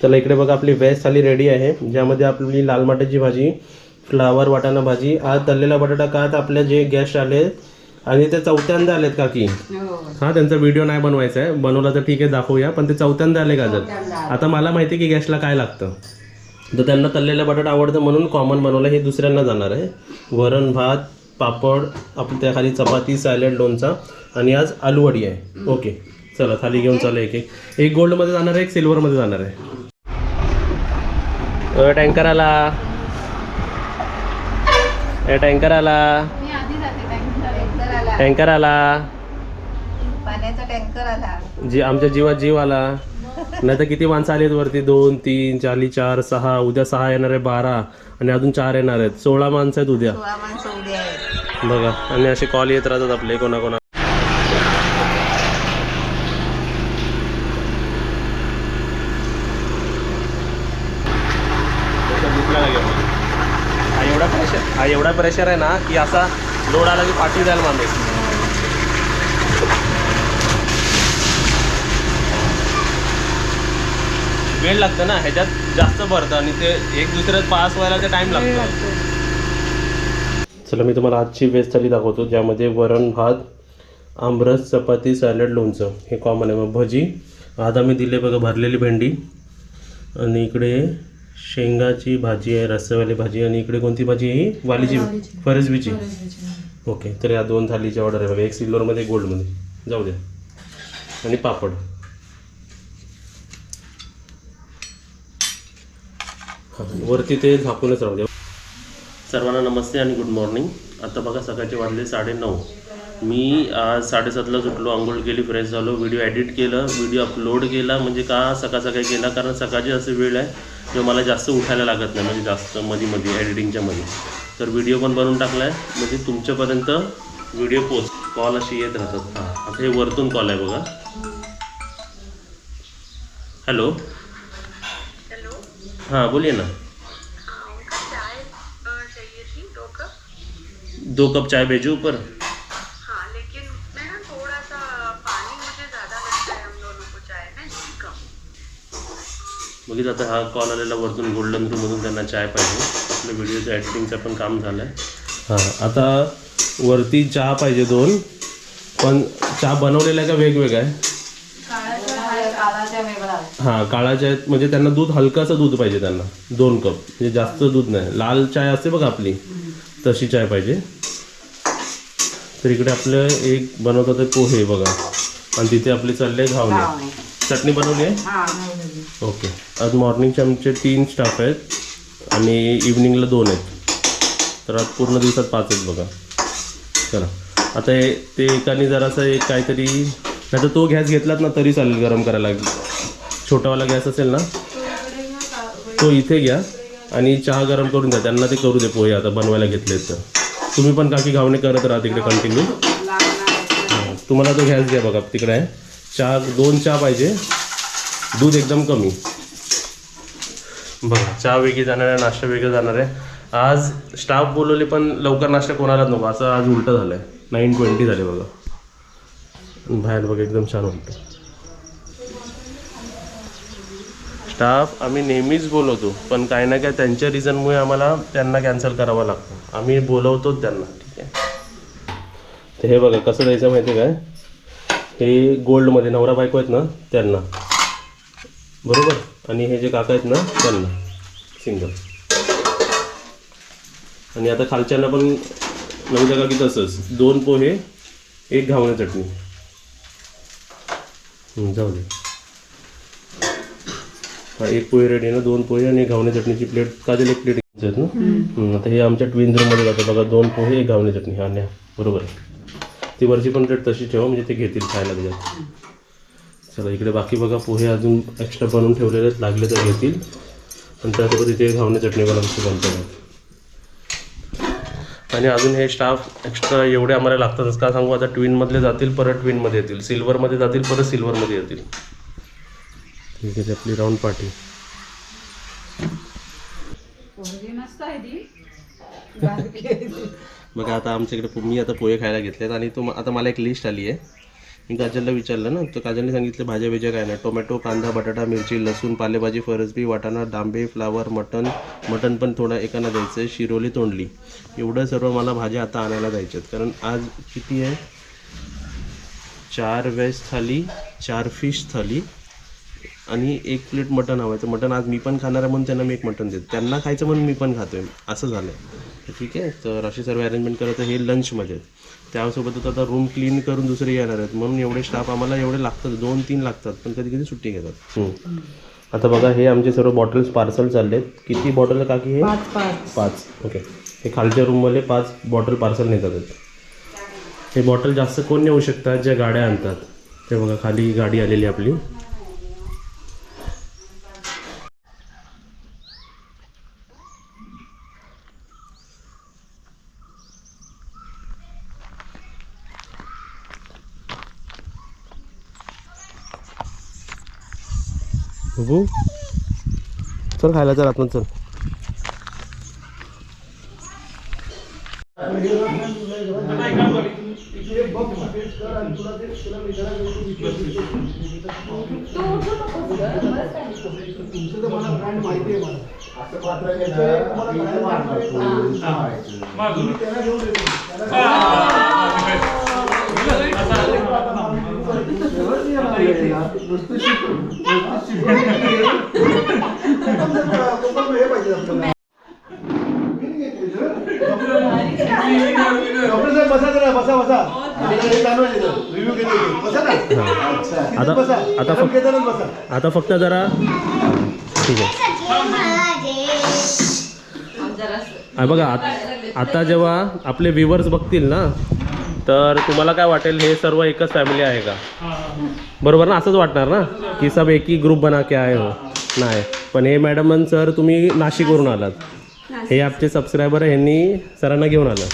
चला इकडे बघा आपली व्हेज थाली रेडी आहे, ज्यामध्ये आपली लाल माटाची भाजी, फ्लावर वाटाणा भाजी, आज तळलेला बटाटा का तर आपले जे गेस्ट आले आणि ते चौथ्यांदा आलेत काकी. हा त्यांचा व्हिडिओ नाही बनवायचा आहे, बनवला तर ठीक आहे दाखवूया, पण ते चौथ्यांदा आले का जर. आता मला माहिती की गेस्टला काय लागतं, तर त्यांना तळलेला बटाटा आवडतं म्हणून कॉमन बनवलं. हे दुसऱ्यांना जाणार आहे. वरण भात, पापड, आपल्या त्याखाली चपाती, सॅलड, लोणचा आणि आज आलूवडी आहे. ओके चला थाली घेऊन चालू. एक गोल्डमध्ये जाणार आहे, एक सिल्वरमध्ये जाणार आहे. टँकर आला, टँकर आला, टँकर आला, पाण्याचा टँकर आला. जी आमच्या जीवात जीव आला. नाही तर किती माणसं आली आहेत वरती, 2 3 4 6, उद्या 6 येणार आहे, 12 आणि अजून 4 येणार आहेत, 16 माणसं आहेत उद्या. 16 माणसं उद्या आहेत बघा. आणि असे कॉल येत राहतात आपले कोणाकोणा. हा एवढा प्रेशर आहे ना की असा लोड आला की पाठी जायला माणूस. वेळ लागतं ना ह्याच्यात, जास्त भरतं आणि ते एक दुसऱ्यात पास व्हायला ते टाइम लागतो. चला मी तुम्हाला आजची व्हेज थाली दाखवतो, ज्यामध्ये वरण भात, आमरस, चपाती, सॅलड, लोणचं हे कॉमन आहे. मग भजी आज आम्ही दिले बघा, भरलेली भेंडी, आणि इकडे शेंगाची भाजी आहे, रस्स्यावाली भाजी, आणि इकडे कोणती भाजी आहे ही, वालीची, फरसबीची. ओके तर या 2 थालीची ऑर्डर आहे बघा, एक सिल्वरमध्ये, एक गोल्डमध्ये. जाऊ द्या. आणि पापड. वरती ते झाकूनच राहू द्या. सर्वांना नमस्ते आणि गुड मॉर्निंग. आता बघा सकाळचे वाजले 9:30. मी आज 7:30ला उठलो, आंघोळ केली, फ्रेश झालो, व्हिडिओ एडिट केलं, व्हिडिओ अपलोड केला. म्हणजे का सकाळी केला, कारण सकाळची अशी वेळ आहे जो मला जास्त उठायला लागत नाही, म्हणजे जास्त मध्ये एडिटिंगच्या मध्ये. तर व्हिडिओ पण बनवून टाकला आहे, म्हणजे तुमच्यापर्यंत व्हिडिओ पोस्ट. कॉल अशी येत राहतात. हां आता हे वरतून कॉल आहे बघा. हॅलो. हाँ बोलिए ना. चाहिए थी 2 कप. 2 कप चाय भेजो ऊपर. हाँ लेकिन मैं ना थोड़ा सा पानी मुझे ज़्यादा लगता है हम दोनों को चाय में कम. बघितलं आता हा कॉल आलेला वरतून गोल्डन रूममधून, त्यांना चाय पाहिजे. आपल्या व्हिडिओचं एडिटिंगचं पण काम झालं आहे. हां आता वरती चहा पाहिजे 2, पण चहा बनवलेला आहे का वेगवेगळा आहे? हां काळाच्या आहेत, म्हणजे त्यांना दूध, हलकाचं दूध पाहिजे त्यांना. 2 कप, म्हणजे जास्त दूध नाही. लाल चाय असते बघा आपली, तशी चाय पाहिजे. तर इकडे आपलं एक बनवतात आहे पोहे बघा, आणि तिथे आपले चालले घावणे. चटणी बनवली आहे. ओके. आज मॉर्निंगचे आमचे 3 स्टाफ आहेत आणि इव्हनिंगला 2 आहेत, तर आज पूर्ण दिवसात 5 आहेत बघा. चला आता हे ते एकाने जरासं एक काहीतरी, नाही तर तो गॅस घेतलात ना तरी चालेल, गरम करायला. छोटावाला गॅस असेल ना तो इथे घ्या आणि चहा गरम करून द्या त्यांना, ते करू दे पोहे आता बनवायला घेतलेत. तर तुम्ही पण काकी घावणे करत राहा तिकडे कंटिन्यू. तुम्हाला तो गॅस घ्या बघा, तिकडे आहे. चहा 2 चहा पाहिजे, दूध एकदम कमी. बघा चहा वेगळी जाणार आहे, नाश्ता वेगळं जाणार आहे. आज स्टाफ बोलवले पण लवकर नाश्ता कोणालाच नको, असं आज उलटं झालं आहे. 9:20 झाले बघा. बाहेर बघा एकदम छान वाटतं. स्टाफ आम्ही नेहमीच बोलवतो, पण काही ना काय त्यांच्या रिझनमुळे आम्हाला त्यांना कॅन्सल करावं लागतं. आम्ही बोलवतोच त्यांना, ठीक आहे. तर हे बघा कसं द्यायचं माहिती आहे काय, हे गोल्डमध्ये नवरा बायको आहेत ना त्यांना, बरोबर, आणि हे जे काका आहेत ना त्यांना सिंगल. आणि आता खालच्यांना पण नवीन का की तसंच 2 पोहे, 1 घावणे चटणी. जाऊ दे. हा 1 पोहे रेडी आहे ना, 2 पोहे आणि 1 घावणे चटणीची प्लेट. काजल 1 प्लेट आहेत ना. आता हे आमच्या ट्विन रूममध्ये जातं बघा, 2 पोहे 1 घावणे चटणी. हा न्या, बरोबर आहे. ती वरची पण प्लेट तशी ठेवा, म्हणजे ते घेतील खायला त्याच्यात. चला इकडे बाकी बघा पोहे अजून एक्स्ट्रा बनवून ठेवलेले आहेत, लागले तर घेतील. आणि त्यासोबत इथे घावणे चटणी बनवतात. आणि अजून हे स्टाफ एक्स्ट्रा एवढे आम्हाला लागतातच. का सांगू, आता ट्विनमधले जातील, परत ट्विनमध्ये येतील, सिल्वरमध्ये जातील, परत सिल्वरमध्ये येतील. ठीक आहे. आपली राऊंड पार्टी. बघा आता आमच्याकडे मी आता पोहे खायला घेतलेत, आणि आता मला एक लिस्ट आली आहे मी काजलला विचारलं ना, तर काजलने सांगितलं भाज्या बिज्या काय नाही, टोमॅटो, कांदा, बटाटा, मिरची, लसूण, पालेभाजी, फरसबी, वाटाणा, डांबे, फ्लावर, मटण पण थोडं एकानं द्यायचं आहे, शिरोली, तोंडली, एवढं सर्व मला भाज्या आता आणायला जायच्यात. कारण आज किती आहे, 4 व्हेज थाली, 4 फिश थाली आणि 1 प्लेट मटण हवं आहे. तर मटण आज मी पण खाणार आहे म्हणून त्यांना मी एक मटण देतो, त्यांना खायचं म्हणून मी पण खातो आहे, असं झालं आहे. ठीक आहे, तर अशी सर्व अरेंजमेंट करायचं. हे लंचमध्ये, त्यासोबतच आता रूम क्लीन करून दुसरे येणार आहेत म्हणून एवढे स्टाफ आम्हाला एवढे लागतात, 2-3 लागतात, पण कधी कधी सुट्टी घेतात. आता बघा हे आमचे सर्व बॉटल्स पार्सल चालले आहेत. किती बॉटल काकी हे? 5. ओके, हे खालच्या रूमवाले 5 बॉटल पार्सल नेतात. हे बॉटल जास्त कोण नेऊ शकतात ज्या गाड्या आणतात. ते बघा खाली गाडी आलेली आपली. बघू, चल खायला, चल आतमध्ये चल. आता फक्त जरा ठीक आहे. बघा आता जेव्हा आपले व्ह्यूवर्स बघतील ना, तर तुम्हाला काय वाटेल, हे सर्व एकच फॅमिली आहे का? बरोबर ना, असंच वाटणार ना की सब एक ही ग्रुप बना के आए हो. नाही, पण हे मॅडम सर तुम्ही नाशिकवरून आलात, हे आमचे सबस्क्रायबर आहे, ह्यांनी सरांना घेऊन आलं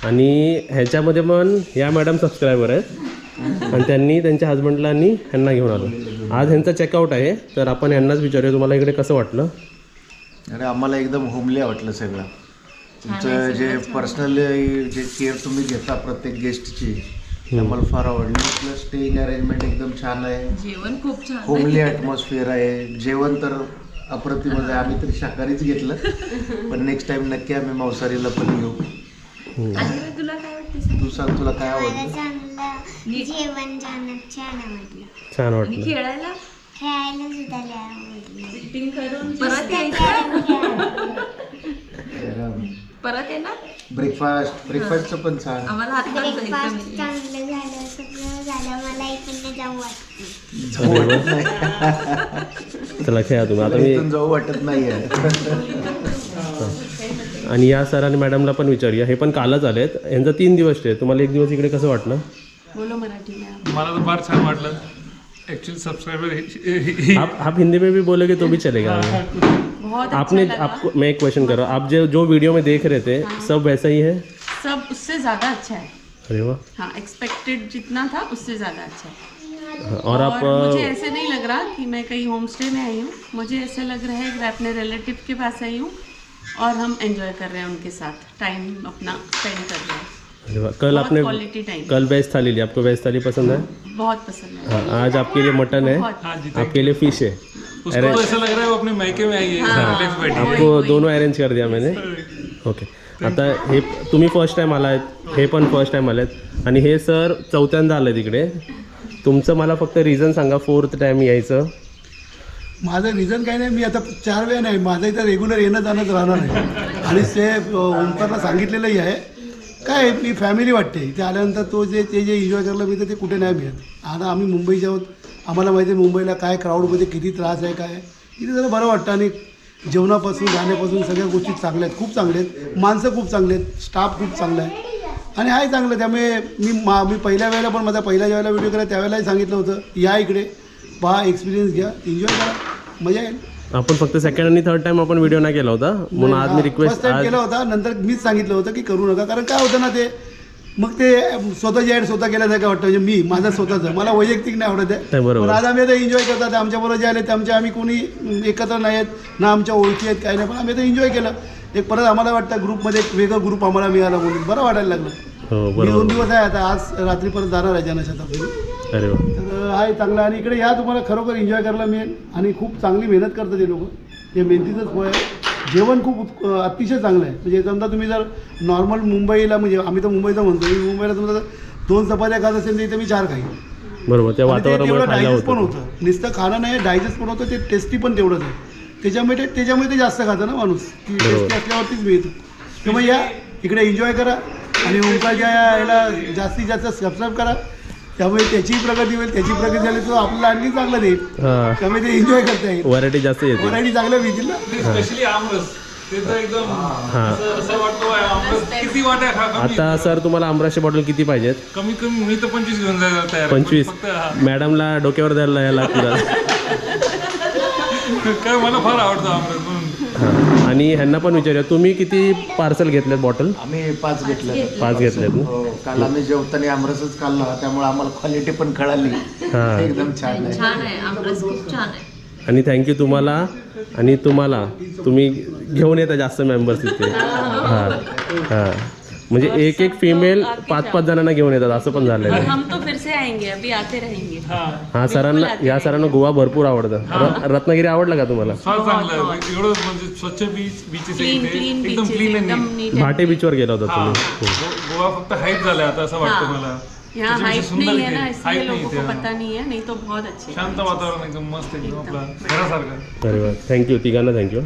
आणि ह्याच्यामध्ये पण या मॅडम सबस्क्रायबर आहेत आणि त्यांनी त्यांच्या हजबंडला आणि ह्यांना घेऊन आलं. आज ह्यांचा चेकआउट आहे, तर आपण ह्यांनाच विचारूया तुम्हाला इकडे कसं वाटलं. अरे आम्हाला एकदम होमली वाटलं सगळं. तुमचं जे पर्सनल जे केअर तुम्ही घेता प्रत्येक गेस्टची, आम्हाला फार आवडली. प्लस स्टेइंग अरेंजमेंट एकदम छान आहे, जेवण खूप छान, होमली ॲटमॉस्फिअर आहे. जेवण तर अप्रतिम आहे. आम्ही तरी शाकाहारीच घेतलं, पण नेक्स्ट टाइम नक्की आम्ही मांसाहारीला पण घेऊ. तुला काय वाटतं? तू सांग, तुला काय आवडलं? जेवण छान वाटलं. खेळायला सुद्धा लय आवडलं. सिटिंग करून परत यायचं, परत येणार. ब्रेकफास्टचं पण छान. आम्हाला हातपाय ब्रेकफास्ट चांगलं झालं, सगळं झालं. मला इकडनं जाऊ वाटतं. चला खेळा तुम्ही. आता मी इथून जाऊ वाटत नाही आहे. आणि या सर आणि मॅडमला पण विचारूया, हे पण कालच आलेत, यांचा 3 दिवस स्टे. तुम्हाला 1 दिवस इकडे कसं वाटलं? बोलो मराठी में. मला तो फार छान वाटलं. एक्चुअली सब्सक्राइबर आप हिंदी में भी बोलोगे तो भी चलेगा. बहुत आपने अच्छा लगा. आपको मैं एक क्वेश्चन कर रहा हूँ, आप जो वीडियो में देख रहे थे सब वैसा ही है? सब उससे ज़्यादा अच्छा है. अरे वाह. हाँ, एक्सपेक्टेड जितना था उससे ज़्यादा अच्छा है. और आप मुझे ऐसे नहीं लग रहा कि मैं कहीं होम स्टे में आई हूँ. मुझे ऐसा लग रहा है कि मैं अपने रिलेटिव के पास आई हूँ और हम एंजॉय कर रहे हैं, उनके साथ टाइम अपना स्पेंड कर रहे हैं. अरे वाह. कल आपने क्वालिटी टाइम. कल वेज थाली ली, आपको वेज थाली पसंद है? बहुत पसंद है. हाँ, आज आपके लिए मटन है, बहुत. आपके लिए फिश है. उसको तो ऐसा लग रहा है वो अपने मायके में आई है. रिलैक्स बैठी है. आपको दोनों अरेंज कर दिया मैंने. ओके. आता हे तुम्ही फर्स्ट टाइम आलात, हे पण फर्स्ट टाइम आलेत आणि हे सर 4थ्यांदा आले तिकडे. तुमचं मला फक्त रिझन सांगा, 4th टाइम यायचं. माझं रिझन काही नाही, मी आता 4 वेळा नाही, माझं इथं रेग्युलर येणं जाणंच राहणार आहे. आणि ते ओंकारला सांगितलेलंही आहे, काय मी फॅमिली वाटते इथे आल्यानंतर. तो ते जे एन्जॉय करायला मिळतं ते कुठे नाही मिळत. आता आम्ही मुंबईचे आहोत, आम्हाला माहिती आहे मुंबईला काय क्राऊडमध्ये किती त्रास आहे, काय इथे जरा बरं वाटतं. आणि जेवणापासून जाण्यापासून सगळ्या गोष्टी चांगल्या आहेत, खूप चांगल्या आहेत. माणसं खूप चांगले आहेत, स्टाफ खूप चांगला आहे आणि आहे चांगलं. त्यामुळे मी पहिल्या वेळेला पण माझा पहिल्या ज्यावेळेला व्हिडिओ केला त्यावेळेलाही सांगितलं होतं, या इकडे पहा, एक्सपिरियन्स घ्या, एन्जॉय करा, मजा येईल. आपण फक्त 2nd आणि 3rd टाइम आपण व्हिडिओ नाही केला होता म्हणून आज मी फर्स्ट रिक्वेस्ट टाइम केला होता, नंतर मीच सांगितलं होतं की करू नका. कारण काय होतं ना, ते मग ते स्वतःची ॲड स्वतः केल्यासारखं वाटतं. म्हणजे मी माझं स्वतःचं मला वैयक्तिक नाही आवडत आहे. बरोबर. पण आज आम्ही आता एन्जॉय करतात. आमच्याबरोबर जे आले ते आम्ही कोणी एकत्र नाही आहेत ना, आमच्या ओळखी आहेत काही नाही, पण आम्ही आता एन्जॉय केलं. एक परत आम्हाला वाटतं ग्रुपमध्ये एक वेगळं ग्रुप आम्हाला मिळाला म्हणून बरं वाटायला लागलं. हो मी बरोबर. 2 दिवस आहे आता, आज रात्री परत जाणार आहे जनशताब्दी. अरे वा. तर आहे चांगलं. आणि इकडे या तुम्हाला खरोखर एन्जॉय करायला मिळेल. आणि खूप चांगली मेहनत करतात ते लोक. हे मेहनतीचंच फळ आहे. जेवण खूप अतिशय चांगलं आहे. म्हणजे समजा तुम्ही जर नॉर्मल मुंबईला, म्हणजे आम्ही तर मुंबईचं म्हणतो, मी मुंबईला समजा 2 चपात्या खात असेल तर इथे मी 4 खाईन. बरोबर, त्या आणि ते वातावरणामुळे तेवढं खायला डायजेस्ट पण होतं. होतं. नुसतं खाणं नाही, डायजेस्ट पण होतं. ते टेस्टी पण तेवढंच आहे. त्याच्यामुळे ते जास्त खातं ना माणूस, की टेस्टी असल्यावरतीच मिळतं. त्यामुळे या इकडे एन्जॉय करा. आणि ओंकारच्या याला जास्तीत जास्त सबस्क्राईब करा. त्यामुळे त्याचीही प्रगती होईल. त्याची प्रगती झाली तर आपल्याला आणखी चांगलं देईल. हां, त्यामुळे ते एन्जॉय करता येईल. व्हरायटी जास्त येते. व्हरायटी चांगल्या मिळतील ना. स्पेशली आमरस ते तर एकदम हां. असं वाटतं "वाह, आमरस किती वाटा खा कमी आता सर तुम्हाला आमरसची बॉटल किती पाहिजेत? कमी कमी मी तर 25 घेऊन जायला तयार आहे. 25. फक्त हा. मॅडमला डोक्यावर द्यायला यायला लागतील. काय मला फार आवडतं आमरस म्हणून. हां, आणि ह्यांना पण विचारूया, तुम्ही किती पार्सल घेतलेत बॉटल? आम्ही 5 घेतले. 5 घेतलेत ना? हो, काल आम्ही जेवताना आमरसच खाल्ला, त्यामुळे आम्हाला क्वालिटी पण कळाली. हां. एकदम छान आहे. छान आहे आमरस खूप छान आहे. आणि थँक्यू तुम्हाला. आणि तुम्ही घेऊन येता जास्त मेंबर्स इथे. हां हां, म्हणजे एक फिमेल 5 जणांना घेऊन येतात, असं पण झालेलं आहे. हम तो फिर से आएंगे, अभी आते रहेंगे. हां, सरांना या सरांना गोवा भरपूर आवडतं. रत्नागिरी आवडला का तुम्हाला? फार चांगलं आहे. एवढं म्हणजे स्वच्छ बीचेस क्लीन इथे क्लीन एकदम बीचेस, क्लीन एकदम आहे. नीट. भाटे बीचवर गेला होता हा तुम्ही? गोवा फक्त हाईट झालाय आता असं वाटतं हाँ. मला. यहाँ त्याच्यापेक्षा हाइट सुंदर नहीं है इथे. ना, इसलिए हाईट नाही लोगों को इथे. पता नहीं है. नहीं तो बहुत अच्छे हैं. शांत वातावरण एकदम मस्त एकदम आपला घरासारखं. अरे वा, थँक्यू तिघांना थँक्यू.